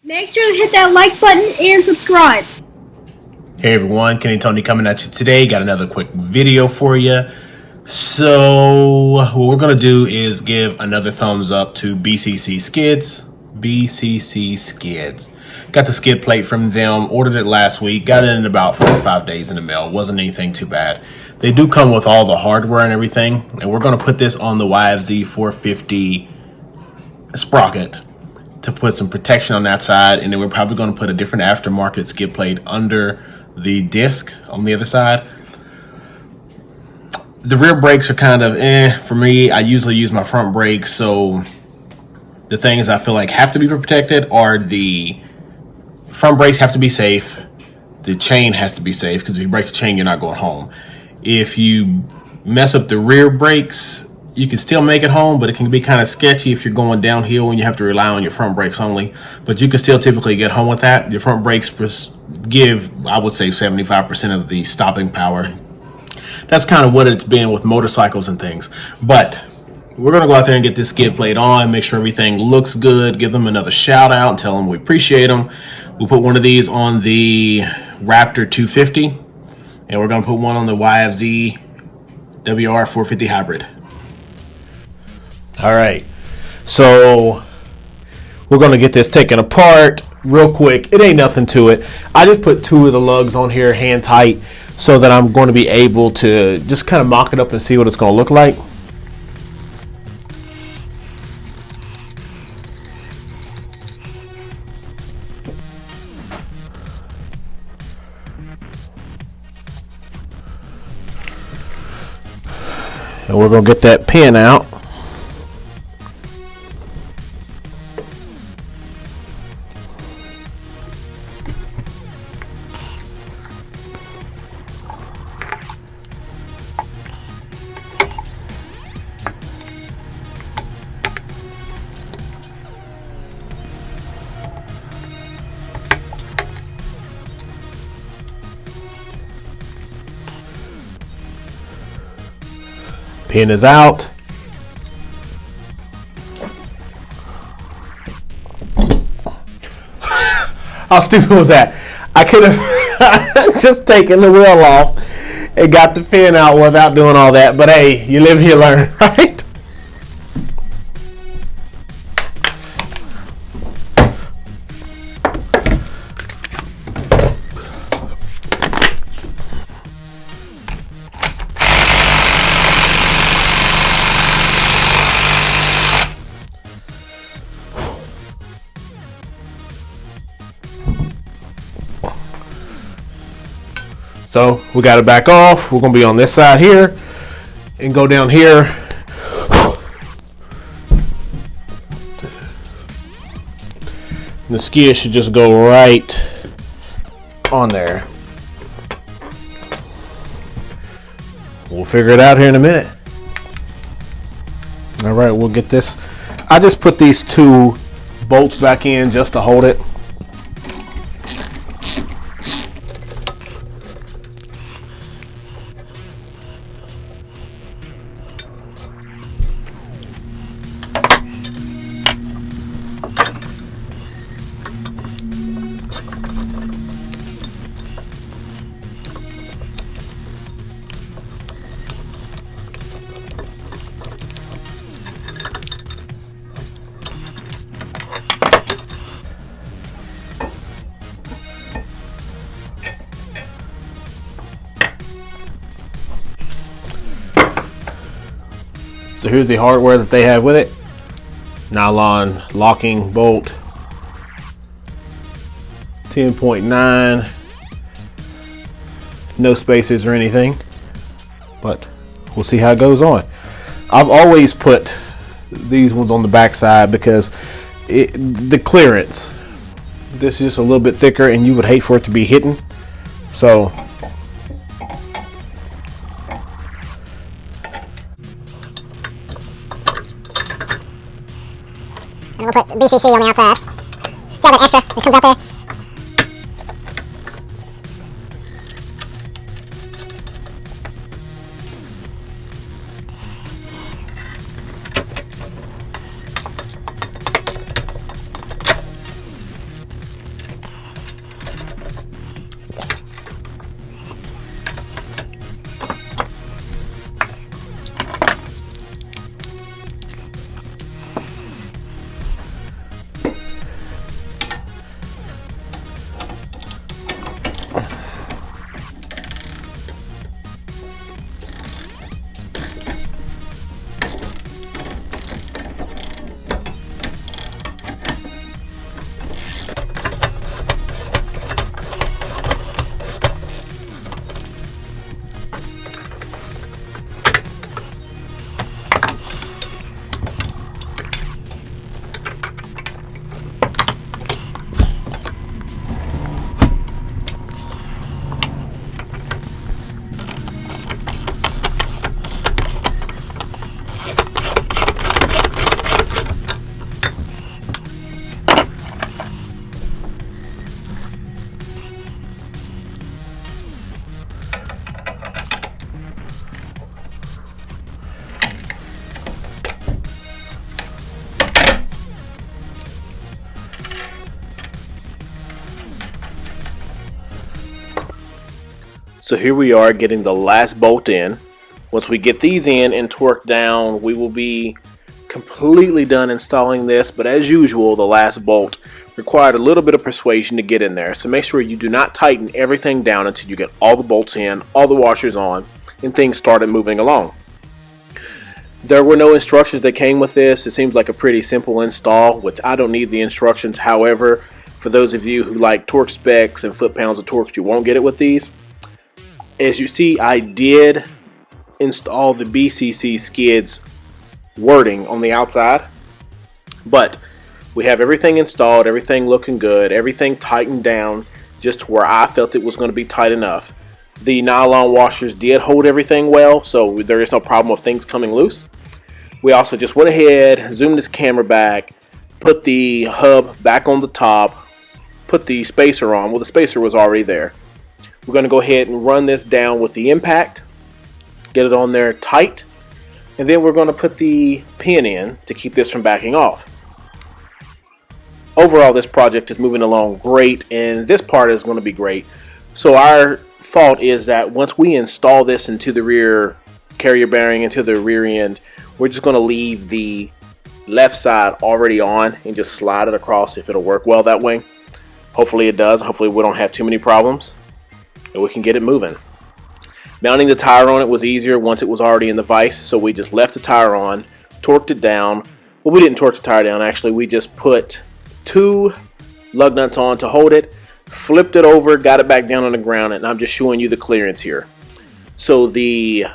Make sure to hit that like button and subscribe. Hey everyone, Kenny Tony coming at you today. Got another quick video for you. So what we're going to do is give another thumbs up to BCC Skids. BCC Skids. Got the skid plate from them, ordered it last week, got it in about 4 or 5 days in the mail. Wasn't anything too bad. They do come with all the hardware and everything, and we're going to put this on the YFZ 450 Sprocket to put some protection on that side, and then we're probably going to put a different aftermarket skid plate under the disc on the other side. The rear brakes are kind of for me. I usually use my front brakes, so the things I feel like have to be protected are the front brakes have to be safe, the chain has to be safe, because if you break the chain, you're not going home. If you mess up the rear brakes, you can still make it home, but it can be kind of sketchy if you're going downhill and you have to rely on your front brakes only. But you can still typically get home with that. Your front brakes give, I would say, 75% of the stopping power. That's kind of what it's been with motorcycles and things. But we're going to go out there and get this skid plate on, make sure everything looks good, give them another shout out and tell them we appreciate them. We'll put one of these on the Raptor 250, and we're going to put one on the YFZ WR 450 hybrid. All right, so we're going to get this taken apart real quick. It ain't nothing to it. I just put 2 of the lugs on here hand tight so that I'm going to be able to just kind of mock it up and see what it's going to look like. And we're going to get that pin out. Pin is out. How stupid was that? I could have just taken the wheel off and got the pin out without doing all that. But hey, you live, you learn, right? So we got it back off. We're going to be on this side here and go down here. And the skid should just go right on there. We'll figure it out here in a minute. All right, we'll get this. I just put these 2 bolts back in just to hold it. So here's the hardware that they have with it. Nylon locking bolt, 10.9, no spacers or anything, but we'll see how it goes on. I've always put these ones on the back side because the clearance, this is just a little bit thicker and you would hate for it to be hitting. So and we'll put BCC on the outside. See all that extra that comes out there? So here we are getting the last bolt in. Once we get these in and torqued down, we will be completely done installing this. But as usual, the last bolt required a little bit of persuasion to get in there. So make sure you do not tighten everything down until you get all the bolts in, all the washers on, and things started moving along. There were no instructions that came with this. It seems like a pretty simple install, which I don't need the instructions. However, for those of you who like torque specs and foot-pounds of torque, you won't get it with these. As you see, I did install the BCC Skids wording on the outside, but we have everything installed, everything looking good, everything tightened down just to where I felt it was going to be tight enough. The nylon washers did hold everything well, so there is no problem with things coming loose. We also just went ahead, zoomed this camera back, put the hub back on the top, put the spacer on. Well, the spacer was already there. We're going to go ahead and run this down with the impact, get it on there tight, and then we're going to put the pin in to keep this from backing off. Overall, this project is moving along great, and this part is going to be great. So our thought is that once we install this into the rear carrier bearing, into the rear end, we're just going to leave the left side already on and just slide it across if it'll work well that way. Hopefully it does. Hopefully we don't have too many problems and we can get it moving. Mounting the tire on it was easier once it was already in the vise, so we just left the tire on, torqued it down. Well, we didn't torque the tire down actually. We just put 2 lug nuts on to hold it, flipped it over, got it back down on the ground, and I'm just showing you the clearance here. So the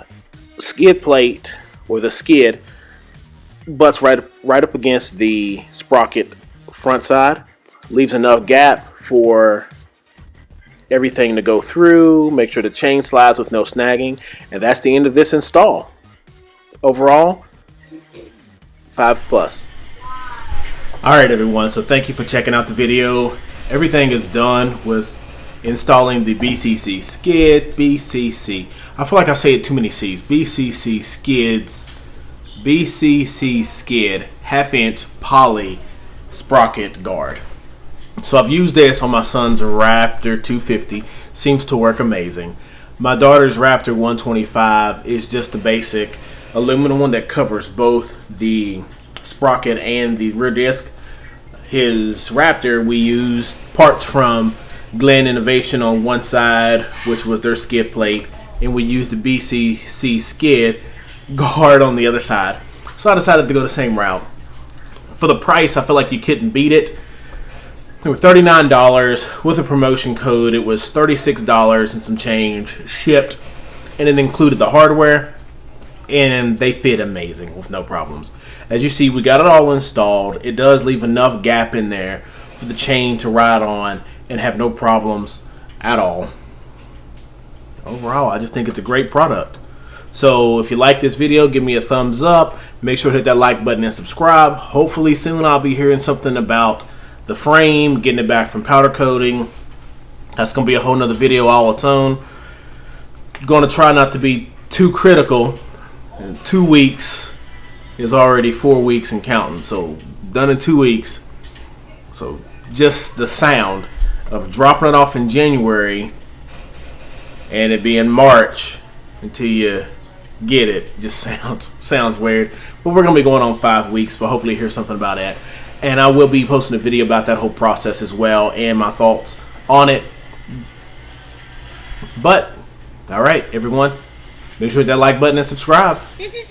skid plate, or the skid, butts right up against the sprocket front side, leaves enough gap for everything to go through, make sure the chain slides with no snagging, and that's the end of this install. Overall, 5+. Alright everyone, so thank you for checking out the video. Everything is done with installing the BCC Skid, I feel like I say it too many C's, BCC Skids, BCC Skid, 1/2 inch poly sprocket guard. So I've used this on my son's Raptor 250, seems to work amazing. My daughter's Raptor 125 is just the basic aluminum one that covers both the sprocket and the rear disc. His Raptor, we used parts from Glen Innovation on one side, which was their skid plate, and we used the BCC Skid guard on the other side. So I decided to go the same route. For the price, I feel like you couldn't beat it. They were $39. With a promotion code, it was $36 and some change shipped, and it included the hardware, and they fit amazing with no problems. As you see, we got it all installed. It does leave enough gap in there for the chain to ride on and have no problems at all. Overall, I just think it's a great product. So if you like this video, give me a thumbs up. Make sure to hit that like button and subscribe. Hopefully soon I'll be hearing something about the frame, getting it back from powder coating. That's going to be a whole nother video all its own. Going to try not to be too critical. 2 weeks is already 4 weeks and counting. So done in 2 weeks. So just the sound of dropping it off in January and it being March until you get it just sounds weird. But we're going to be going on 5 weeks, so hopefully hear something about that. And I will be posting a video about that whole process as well and my thoughts on it. But, alright everyone, make sure to hit that like button and subscribe. This is